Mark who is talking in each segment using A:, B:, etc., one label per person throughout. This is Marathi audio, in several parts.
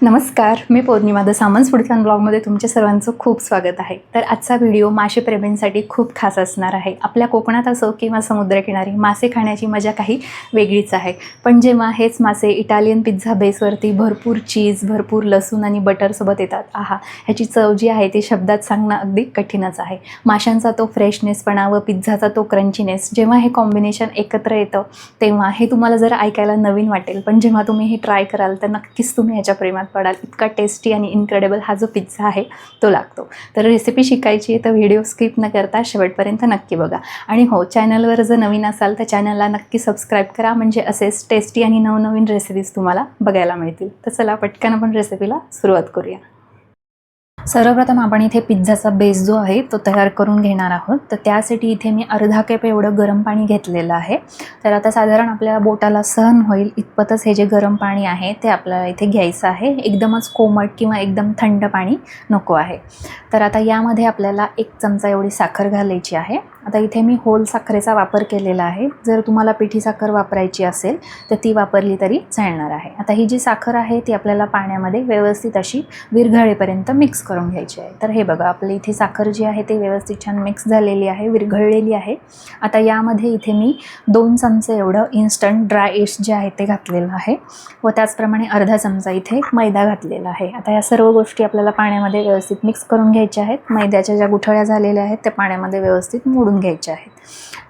A: नमस्कार, मी पौर्णिमा द सामन्स फूड फॅन ब्लॉगमध्ये तुमच्या सर्वांचं खूप स्वागत आहे. तर आजचा व्हिडिओ मासे प्रेमींसाठी खूप खास असणार आहे. आपल्या कोकणात असो किंवा समुद्रकिनारी मासे खाण्याची मजा काही वेगळीच आहे. पण जेव्हा हेच मासे इटालियन पिझ्झा बेसवरती भरपूर चीज, भरपूर लसूण आणि बटरसोबत येतात, ह्याची चव जी आहे ती शब्दात सांगणं अगदी कठीणच आहे. माशांचा तो फ्रेशनेसपणा व पिझ्झाचा तो क्रंचीनेस, जेव्हा हे कॉम्बिनेशन एकत्र येतं तेव्हा हे तुम्हाला जरा ऐकायला नवीन वाटेल, पण जेव्हा तुम्ही हे ट्राय कराल तर नक्कीच तुम्ही ह्याच्या प्रेमात पडाल. इतका टेस्टी आणि इनक्रेडिबल हा जो पिझ्झा आहे तो लागतो. तर रेसिपी शिकायची आहे तर व्हिडिओ स्किप न करता शेवटपर्यंत नक्की बघा. आणि हो, चॅनलवर जर नवीन असाल तर चॅनलला नक्की सबस्क्राईब करा, म्हणजे असेच टेस्टी आणि नवनवीन रेसिपीज तुम्हाला बघायला मिळतील. तर चला पटकन आपण रेसिपीला सुरुवात करूया. सर्वप्रथम आपण इथे पिझ्झाचा बेस जो आहे तो तयार करून घेणार आहोत. तर त्यासाठी इथे मी अर्धा कप एवढं गरम पाणी घेतलेलं आहे. तर आता साधारण आपल्या बोटाला सहन होईल इतपतच हे जे गरम पाणी आहे ते आपल्याला इथे घ्यायचं आहे. एकदमच कोमट किंवा एकदम थंड पाणी नको आहे. तर आता यामध्ये आपल्याला 1 चमचा एवढी साखर घालायची आहे. आता इथे मी होल साखरेचा वापर केलेला आहे. जर तुम्हाला पिठी साखर वापरायची असेल तर ती वापरली तरी चालणार आहे. आता ही जी साखर आहे ती आपल्याला पाण्यामध्ये व्यवस्थित अशी विरघळेपर्यंत मिक्स करून घ्यायची आहे. तर हे बघा, आपली इथे साखर जी आहे ती व्यवस्थित छान मिक्स झालेली आहे, विरघळलेली आहे. आता यामध्ये इथे मी 2 चमचे एवढं इन्स्टंट ड्राय ईस्ट जे आहे ते घातलेलं आहे व त्याचप्रमाणे अर्धा चमचा इथे मैदा घातलेला आहे. आता या सर्व गोष्टी आपल्याला पाण्यामध्ये व्यवस्थित मिक्स करून घ्यायच्या आहेत. मैद्याच्या ज्या गुठळ्या झालेल्या आहेत त्या पाण्यामध्ये व्यवस्थित मोडून घ्यायचे आहेत.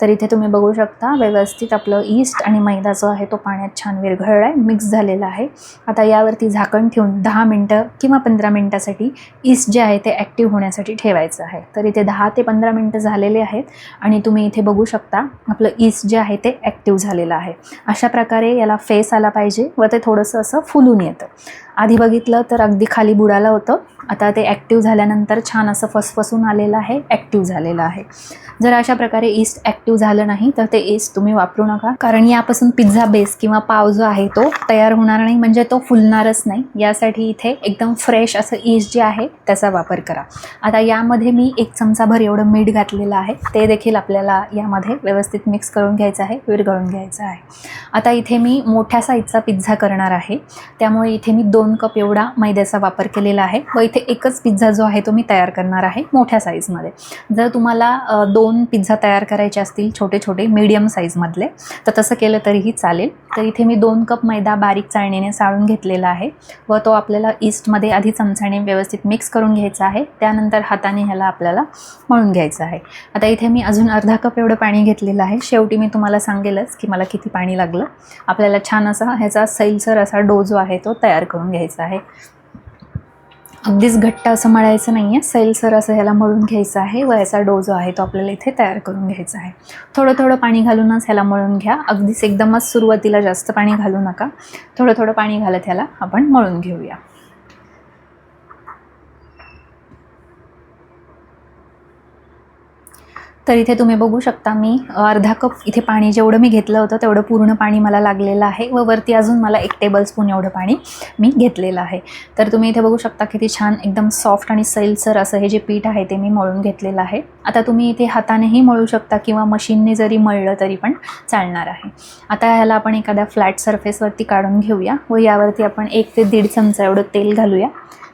A: तर इथे तुम्ही बघू शकता व्यवस्थित आपलं ईस्ट आणि मैदा जो आहे तो पाण्यात छान विरघळला आहे, मिक्स झालेला आहे. आता यावरती झाकण ठेवून 10 मिनटं किंवा 15 मिनटासाठी ईस्ट जे आहे ते ॲक्टिव्ह होण्यासाठी ठेवायचं आहे. तर इथे 10 ते 15 मिनटं झालेले आहेत आणि तुम्ही इथे बघू शकता आपलं ईस्ट जे आहे ते ॲक्टिव्ह झालेलं आहे. अशा प्रकारे याला फेस आला पाहिजे व ते थोडंसं असं फुलून येतं. आधी बघितलं तर अगदी खाली बुडालं होतं, आता ते ॲक्टिव्ह झाल्यानंतर छान असं फसफसून आलेलं आहे, ॲक्टिव्ह झालेलं आहे. जर अशा प्रकारे ईस्ट ॲक्टिव्ह झालं नाही तर ते ईस्ट तुम्ही वापरू नका, कारण यापासून पिझ्झा बेस किंवा पाव जो आहे तो तयार होणार नाही, म्हणजे तो फुलणारच नाही. यासाठी इथे एकदम फ्रेश असं ईस्ट जे आहे त्याचा वापर करा. आता यामध्ये मी 1 चमचाभर एवढं मीठ घातलेलं आहे, ते देखील आपल्याला यामध्ये व्यवस्थित मिक्स करून घ्यायचं आहे, विरघळून घ्यायचं आहे. आता इथे मी मोठ्या साईजचा पिझ्झा करणार आहे, त्यामुळे इथे मी 2 कप एवढा मैद्याचा वापर केलेला आहे व इथे एकच पिझ्झा जो आहे तो मी तयार करणार आहे मोठ्या साईजमध्ये. जर तुम्हाला 2 पिझ्झा तयार करायचे असतील छोटे छोटे मीडियम साईजमधले तर तसं केलं तरीही चालेल. तर इथे मी 2 कप मैदा बारीक चाळणीने चाळून घेतलेला आहे व तो आपल्याला ईस्टमध्ये आधी चमच्याने व्यवस्थित मिक्स करून घ्यायचा आहे. त्यानंतर हाताने ह्याला आपल्याला मळून घ्यायचं आहे. आता इथे मी अजून अर्धा कप एवढं पाणी घेतलेलं आहे. शेवटी मी तुम्हाला सांगेलच की मला किती पाणी लागलं. आपल्याला छान असा ह्याचा सैलसर असा डो जो आहे तो तयार करून घ्यायचा आहे. अगदीच घट्ट असं मळायचं नाही आहे, सैलसर असं ह्याला मळून घ्यायचं आहे व याचा डो जो आहे तो आपल्याला इथे तयार करून घ्यायचा आहे. थोडं थोडं पाणी घालूनच ह्याला मळून घ्या. अगदीच एकदमच सुरुवातीला जास्त पाणी घालू नका, थोडं थोडं पाणी घालत ह्याला आपण मळून घेऊया. तर इथे तुम्ही बघू शकता मी अर्धा कप इथे पाणी जेवढं मी घेतलं होतं तेवढं पूर्ण पाणी मला लागलेलं आहे व वरती अजून मला 1 टेबलस्पून एवढं पाणी मी घेतलेलं आहे. तर तुम्ही इथे बघू शकता किती छान एकदम सॉफ्ट आणि सैलसर असं हे जे पीठ आहे ते मी मळून घेतलेलं आहे. आता तुम्ही इथे हातानेही मळू शकता किंवा मशीनने जरी मळलं तरी पण चालणार आहे. आता ह्याला आपण एखाद्या फ्लॅट सरफेसवरती काढून घेऊया व यावरती आपण 1 ते 1.5 चमचा एवढं तेल घालूया.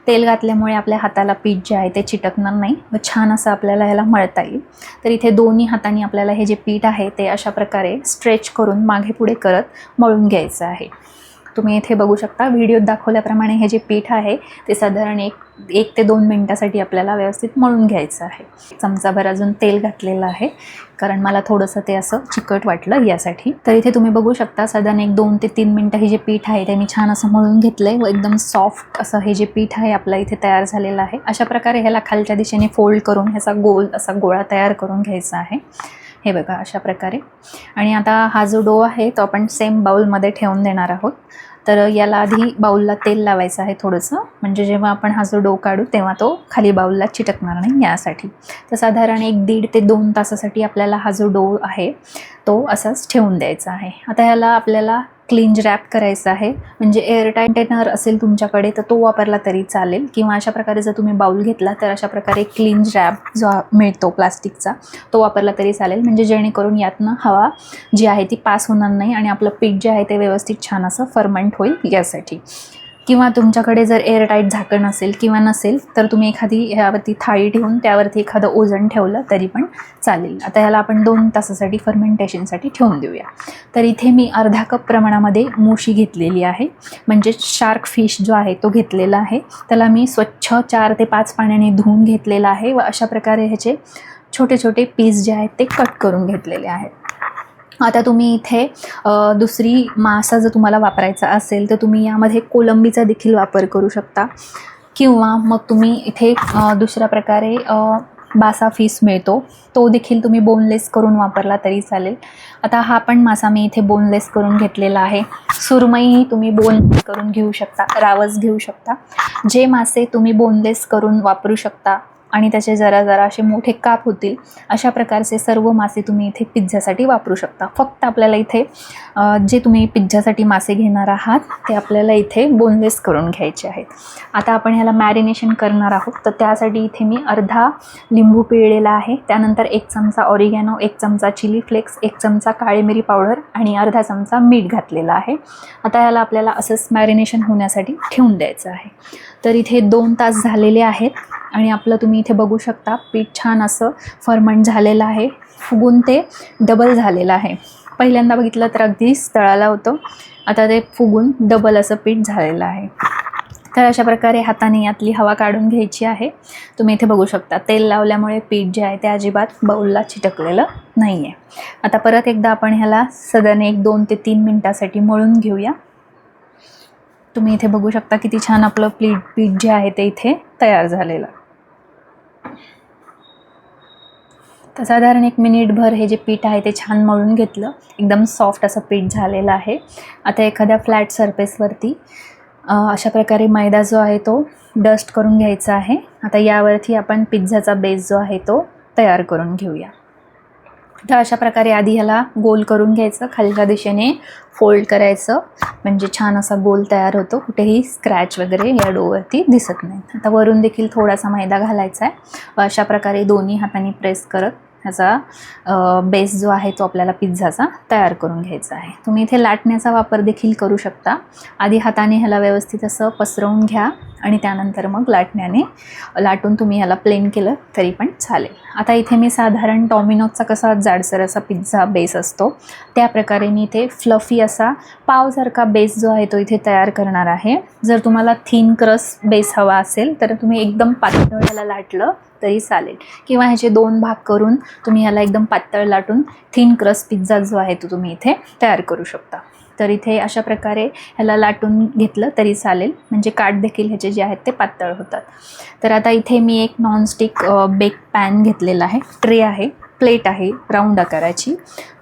A: तेल घातल्यामुळे आपल्या हाताला पीठ जे आहे ते चिटकणार नाही व छान असं आपल्याला ह्याला मळता येईल. तर इथे दोन्ही हातांनी आपल्याला हे जे पीठ आहे ते अशा प्रकारे स्ट्रेच करून मागे पुढे करत मळून घ्यायचं आहे. तुम्ही इथे बघू शकता व्हिडिओत दाखवल्याप्रमाणे हे जे पीठ आहे ते साधारण 1 ते 2 मिनटासाठी आपल्याला व्यवस्थित मळून घ्यायचं आहे. चमचाभर अजून तेल घातलेलं आहे कारण मला थोडंसं ते असं चिकट वाटलं यासाठी. तर इथे तुम्ही बघू शकता साधारण 1, 2 ते 3 मिनटं हे जे पीठ आहे ते मी छान असं मळून घेतलं आहे व एकदम सॉफ्ट असं हे जे पीठ आहे आपलं इथे तयार झालेलं आहे. अशा प्रकारे ह्याला खालच्या दिशेने फोल्ड करून ह्याचा गोल असा गोळा तयार करून घ्यायचा आहे. हे बघा अशा प्रकारे. आणि आता हा जो डो आहे तो आपण सेम बाउलमध्ये ठेवून देणार आहोत. तर याला आधी बाउलला तेल लावायचं आहे थोडंसं, म्हणजे जेव्हा आपण हा जो डो काढू तेव्हा तो खाली बाउलला चिटकणार नाही यासाठी. तर साधारण 1-1.5 ते 2 तासासाठी आपल्याला हा जो डो आहे तो असाच ठेवून द्यायचा आहे. आता ह्याला आपल्याला क्लिंज रॅप करायचं आहे, म्हणजे एअरटाईट कंटेनर असेल तुमच्याकडे तर तो वापरला तरी चालेल किंवा अशा प्रकारे जर तुम्ही बाउल घेतला तर अशा प्रकारे क्लिंज रॅप जो मिळतो प्लास्टिकचा तो वापरला तरी चालेल, म्हणजे जेणेकरून यातनं हवा जी आहे ती पास होणार नाही आणि आपलं पीठ जे आहे ते व्यवस्थित छान असं फर्मेंट होईल यासाठी. किंवा तुमच्याकडे जर एअरटाईट झाकण असेल किंवा नसेल तर तुम्ही एखादी ह्यावरती थाळी ठेवून त्यावरती एखादं ओझण ठेवलं तरी पण चालेल. आता ह्याला आपण 2 तासासाठी फर्मेंटेशनसाठी ठेवून देऊया. तर इथे मी अर्धा कप प्रमाणामध्ये मुशी घेतलेली आहे, म्हणजे शार्क फिश जो आहे तो घेतलेला आहे. त्याला मी स्वच्छ 4 ते 5 पाण्याने धुवून घेतलेला आहे व अशा प्रकारे ह्याचे छोटे छोटे पीस जे आहेत ते कट करून घेतलेले आहेत. आता तुम्ही इथे दुसरी मासा जर तुम्हाला वापरायचा असेल तर तुम्ही यामध्ये कोलंबीचा देखील वापर करू शकता, किंवा मग तुम्ही इथे दुसऱ्या प्रकारे बासा फिश मिळतो, तो देखील तुम्ही बोनलेस करून वापरला तरी चालेल. आता हा पण मासा मी इथे बोनलेस करून घेतलेला आहे. सुरमई तुम्ही बोनलेस करून घेऊ शकता, रावस घेऊ शकता. जे मासे तुम्ही बोनलेस करून वापरू शकता आणि त्याचे जरा जरा असे मोठे काप होतील अशा प्रकारचे सर्व मासे तुम्ही इथे पिझ्झासाठी वापरू शकता. फक्त आपल्याला इथे जे तुम्ही पिझ्झासाठी मासे घेणार आहात ते आपल्याला इथे बोनलेस करून घ्यायचे आहेत. आता आपण ह्याला मॅरिनेशन करणार आहोत, तर त्यासाठी इथे मी अर्धा लिंबू पिळलेला आहे, त्यानंतर 1 चमचा ऑरिगॅनो, 1 चमचा चिली फ्लेक्स, 1 चमचा काळी मिरी पावडर आणि अर्धा चमचा मीठ घातलेला आहे. आता ह्याला आपल्याला असंच मॅरिनेशन होण्यासाठी ठेवून द्यायचं आहे. तर इथे 2 तास झालेले आहेत आणि आपलं तुम्ही इथे बघू शकता पीठ छान असं फर्मंट झालेलं आहे, फुगून ते डबल झालेलं आहे. पहिल्यांदा बघितलं तर अगदी तळाला होतं, आता ते फुगून डबल असं पीठ झालेलं आहे. तर अशा प्रकारे हाताने यातली हवा काढून घ्यायची आहे. तुम्ही इथे बघू शकता तेल लावल्यामुळे पीठ जे आहे ते अजिबात बाऊलला चिटकलेलं नाही आहे. आता परत एकदा आपण ह्याला साधारण 1-2 ते 3 मिनटासाठी मळून घेऊया. तुम्ही इथे बघू शकता किती छान आपलं पीठ जे आहे ते इथे तयार झालेलं. तर साधारण 1 मिनिटभर हे जे पीठ आहे ते छान मळून घेतलं, एकदम सॉफ्ट असं पीठ झालेलं आहे. आता एखाद्या फ्लॅट सरफेसवरती अशा प्रकारे मैदा जो आहे तो डस्ट करून घ्यायचा आहे. आता यावरती आपण पिझ्झाचा बेस जो आहे तो तयार करून घेऊया. तर अशा प्रकारे आधी ह्याला गोल करून घ्यायचं, खालच्या दिशेने फोल्ड करायचं, म्हणजे छान असा गोल तयार होतो, कुठेही स्क्रॅच वगैरे या डोवरती दिसत नाही. आता वरून देखील थोडासा मैदा घालायचा आहे व अशा प्रकारे दोन्ही हातांनी प्रेस करत ह्याचा बेस जो आहे तो आपल्याला पिझ्झाचा तयार करून घ्यायचा आहे. तुम्ही इथे लाटण्याचा वापर देखील करू शकता. आधी हाताने ह्याला व्यवस्थित असं पसरवून घ्या आणि त्यानंतर मग लाटण्याने लाटून तुम्ही ह्याला प्लेन केलं तरी पण चालेल. आता इथे मी साधारण डॉमिनोजचा कसा जाडसर असा पिझ्झा बेस असतो त्या प्रकारे मी इथे फ्लफी असा पावसारखा बेस जो आहे तो इथे तयार करणार आहे. जर तुम्हाला थिन क्रस्ट बेस हवा असेल तर तुम्ही एकदम पातळ ह्याला लाटलं तरी चालेल, किंवा ह्याचे 2 भाग करून तुम्ही ह्याला एकदम पातळ लाटून थिन क्रस्ट पिझ्झा जो आहे तो तुम्ही इथे तयार करू शकता. तर इथे अशा प्रकारे ह्याला लाटून घेतलं तरी चालेल, म्हणजे काठ देखील ह्याचे जे आहेत ते पातळ होतात. तर आता इथे मी एक नॉनस्टिक बेक पॅन घेतलेला आहे, ट्रे आहे, प्लेट आहे राऊंड आकाराची.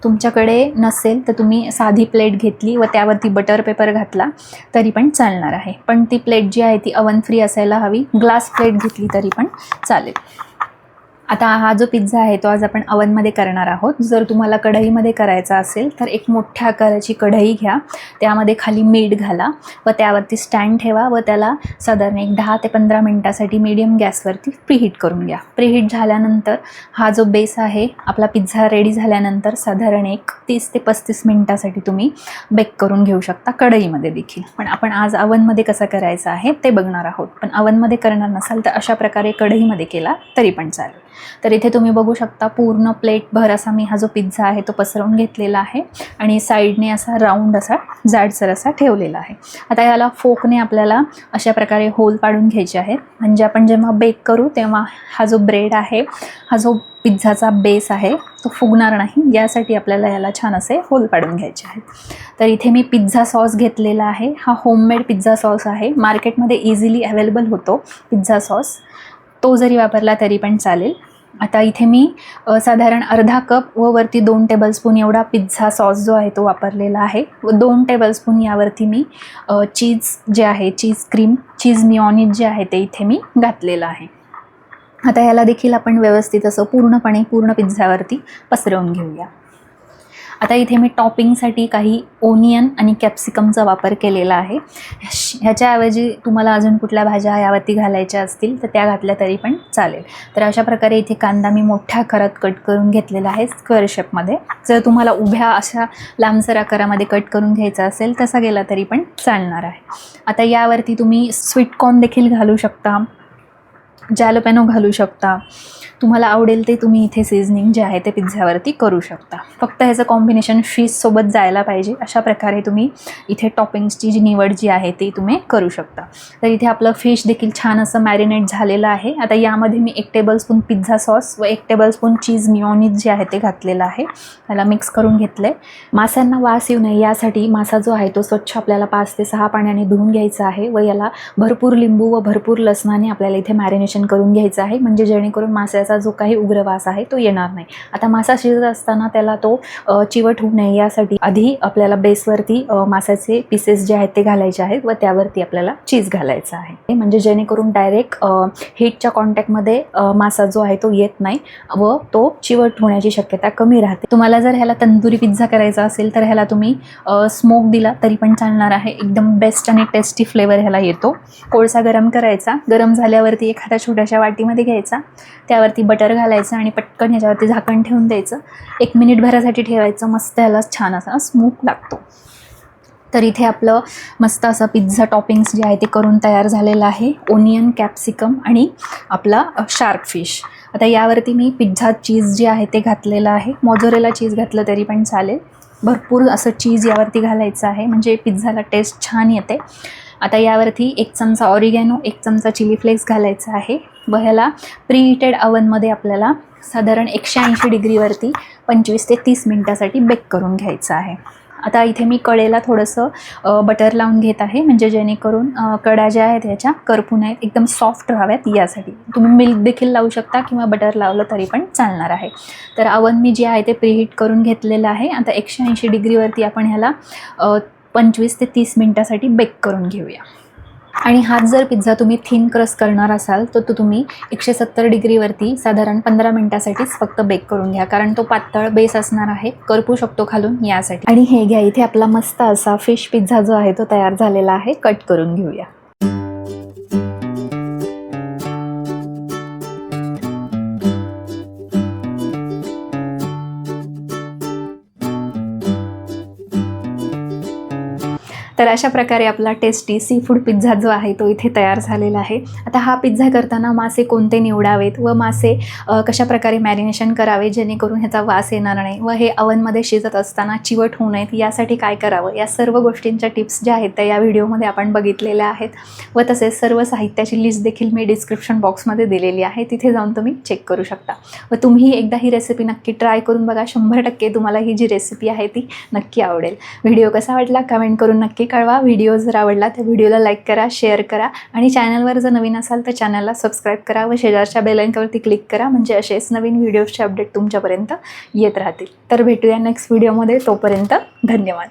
A: तुमच्याकडे नसेल तर तुम्ही साधी प्लेट घेतली व त्यावरती बटर पेपर घातला तरी पण चालणार आहे, पण ती प्लेट जी आहे ती ओव्हन फ्री असायला हवी. ग्लास प्लेट घेतली तरी पण चालेल. आता हा जो पिझ्झा आहे तो आज आपण ओव्हनमध्ये करणार आहोत. जर तुम्हाला कढईमध्ये करायचा असेल तर एक मोठ्या आकाराची कढई घ्या, त्यामध्ये खाली मीठ घाला व त्यावरती स्टँड ठेवा व त्याला साधारण 10 ते 15 मिनटासाठी मीडियम गॅसवरती प्रीहीट करून घ्या. प्रीहीट झाल्यानंतर हा जो बेस आहे आपला पिझ्झा रेडी झाल्यानंतर साधारण 30 ते 35 मिनटासाठी तुम्ही बेक करून घेऊ शकता कढईमध्ये देखील. पण आपण आज ओव्हनमध्ये कसं करायचं आहे ते बघणार आहोत. पण ओव्हनमध्ये करणार नसाल तर अशा प्रकारे कढईमध्ये केला तरी पण चालेल. तर इथे तुम्ही बघू शकता पूर्ण प्लेटभर असा मी हा जो पिझ्झा आहे तो पसरवून घेतलेला आहे आणि साईडने असा राऊंड असा जाडसर असा ठेवलेला आहे. आता याला फोकने आपल्याला अशा प्रकारे होल पाडून घ्यायचे आहेत, म्हणजे आपण जेव्हा बेक करू तेव्हा हा जो ब्रेड आहे, हा जो पिझ्झाचा बेस आहे तो फुगणार नाही, यासाठी आपल्याला याला छान असे होल पाडून घ्यायचे आहेत. तर इथे मी पिझ्झा सॉस घेतलेला आहे. हा होममेड पिझ्झा सॉस आहे, मार्केटमध्ये इझिली अवेलेबल होतो पिझ्झा सॉस, तो जरी वापरला तरी पण चालेल. आता इथे मी साधारण अर्धा कप व वरती 2 टेबलस्पून एवढा पिझ्झा सॉस जो आहे तो वापरलेला आहे व 2 टेबलस्पून यावरती मी चीज जे आहे, चीज क्रीम, चीज मिओनीज जे आहे ते इथे मी घातलेलं आहे. आता याला देखील आपण व्यवस्थित असं पूर्ण पिझ्झावरती पसरवून घेऊया. आता इथे मी टॉपिंगसाठी काही ओनियन आणि कॅप्सिकमचा वापर केलेला आहे. ह्याच्याऐवजी तुम्हाला अजून कुठल्या भाज्या यावरती घालायच्या असतील तर त्या घातल्या तरी पण चालेल. तर अशा प्रकारे इथे कांदा मी मोठ्या आकारात कट करून घेतलेला आहे स्क्वेअर शेपमध्ये. जर तुम्हाला उभ्या अशा लांबसर आकारामध्ये कट करून घ्यायचा असेल तसा गेला तरी पण चालणार आहे. आता यावरती तुम्ही स्वीट कॉर्न देखील घालू शकता, जॅलोपेनो घालू शकता, तुम्हाला आवडेल ते तुम्ही इथे सीझनिंग जे आहे ते पिझ्झ्यावरती करू शकता. फक्त ह्याचं कॉम्बिनेशन फिशसोबत जायला पाहिजे. अशा प्रकारे तुम्ही इथे टॉपिंग्सची जी निवड जी आहे ती तुम्ही करू शकता. तर इथे आपलं फिश देखील छान असं मॅरिनेट झालेलं आहे. आता यामध्ये मी 1 टेबलस्पून पिझ्झा सॉस व 1 टेबलस्पून चीज मिओनीज जे आहे ते घातलेलं आहे. त्याला मिक्स करून घेतलं आहे. माशांना वास येऊ नये यासाठी मासा जो आहे तो स्वच्छ आपल्याला 5 ते 6 पाण्याने धुवून घ्यायचा आहे व याला भरपूर लिंबू व भरपूर लसणाने आपल्याला इथे मॅरिनेशन करून घ्यायचं आहे, म्हणजे जेणेकरून माशाचा जो काही उग्र वास आहे तो येणार नाही. आता मासा शिजत असताना त्याला तो चिवट होऊ नये यासाठी आधी आपल्याला बेसवरती माशाचे पीसेस जे आहेत ते घालायचे आहेत व त्यावरती आपल्याला चीज घालायचं आहे, म्हणजे जेणेकरून डायरेक्ट हीटच्या कॉन्टॅक्टमध्ये मासा जो आहे तो येत नाही व तो चिवट होण्याची शक्यता कमी राहते. तुम्हाला जर ह्याला तंदुरी पिझ्झा करायचा असेल तर ह्याला तुम्ही स्मोक दिला तरी पण चालणार आहे. एकदम बेस्ट आणि टेस्टी फ्लेवर ह्याला येतो. कोळसा गरम करायचा, गरम झाल्यावरती एखाद्या छोट्याशा वाटीमध्ये घ्यायचा, त्यावरती बटर घालायचं आणि पटकन ह्याच्यावरती झाकण ठेवून द्यायचं. 1 मिनिटभरासाठी ठेवायचं. मस्त ह्याला छान असा स्मोक लागतो. तर इथे आपलं मस्त असं पिझ्झा टॉपिंग्स जे आहे ते करून तयार झालेलं आहे. ओनियन, कॅप्सिकम आणि आपला शार्क फिश. आता यावरती मी पिझ्झा चीज जे आहे ते घातलेलं आहे. मोझरेला चीज घातलं तरी पण चालेल. भरपूर असं चीज यावरती घालायचं आहे, म्हणजे पिझ्झाला टेस्ट छान येते. आता यावरती 1 चमचा ऑरिगॅनो, 1 चमचा चिली फ्लेक्स घालायचा आहे व ह्याला प्रीहीटेड अवनमध्ये आपल्याला साधारण 180 डिग्रीवरती 25 ते 30 मिनटासाठी बेक करून घ्यायचं आहे. आता इथे मी कडेला थोडंसं बटर लावून घेत आहे, म्हणजे जेणेकरून कडा ज्या आहेत ह्याच्या करपू नयेत, एकदम सॉफ्ट राहाव्यात यासाठी. तुम्ही मिल्क देखील लावू शकता किंवा बटर लावलं तरी पण चालणार आहे. तर अवन मी जे आहे ते प्रीहीट करून घेतलेलं आहे. आता 180 डिग्रीवरती आपण ह्याला 25 ते 30 मिनटासाठी बेक करून घेऊया. आणि हाच जर पिझ्झा तुम्ही थिन क्रस्ट करणार असाल तर तो तुम्ही 170 डिग्रीवरती साधारण 15 मिनटासाठीच फक्त बेक करून घ्या, कारण तो पातळ बेस असणार आहे, करपू शकतो खालून यासाठी. आणि हे घ्या, इथे आपला मस्त असा फिश पिझ्झा जो आहे तो तयार झालेला आहे. कट करून घेऊया. तर अशा प्रकारे आपला टेस्टी सी फूड पिझ्झा जो आहे तो इथे तयार झालेला आहे. आता हा पिझ्झा करताना मासे कोणते निवडावेत व मासे कशा प्रकारे मॅरिनेशन करावे जेणेकरून ह्याचा वास येणार नाही व हे अवनमध्ये शिजत असताना चिवट होऊ नयेत यासाठी काय करावं, या सर्व गोष्टींच्या टिप्स ज्या आहेत त्या या व्हिडिओमध्ये आपण बघितलेल्या आहेत व तसेच सर्व साहित्याची लिस्ट देखील मी डिस्क्रिप्शन बॉक्समध्ये दिलेली आहे, तिथे जाऊन तुम्ही चेक करू शकता. व तुम्ही एकदा ही रेसिपी नक्की ट्राय करून बघा. 100% तुम्हाला ही जी रेसिपी आहे ती नक्की आवडेल. व्हिडिओ कसा वाटला कमेंट करून नक्की कळवा. व्हिडिओ जर आवडला तर व्हिडिओला लाईक करा, शेअर करा आणि चॅनलवर जर नवीन असाल तर चॅनलला सबस्क्राईब करा व शेजारच्या बेल आयकॉनवरती क्लिक करा, म्हणजे असेच नवीन व्हिडिओजचे अपडेट तुमच्यापर्यंत येत राहतील. तर भेटूया नेक्स्ट व्हिडिओमध्ये. तोपर्यंत धन्यवाद.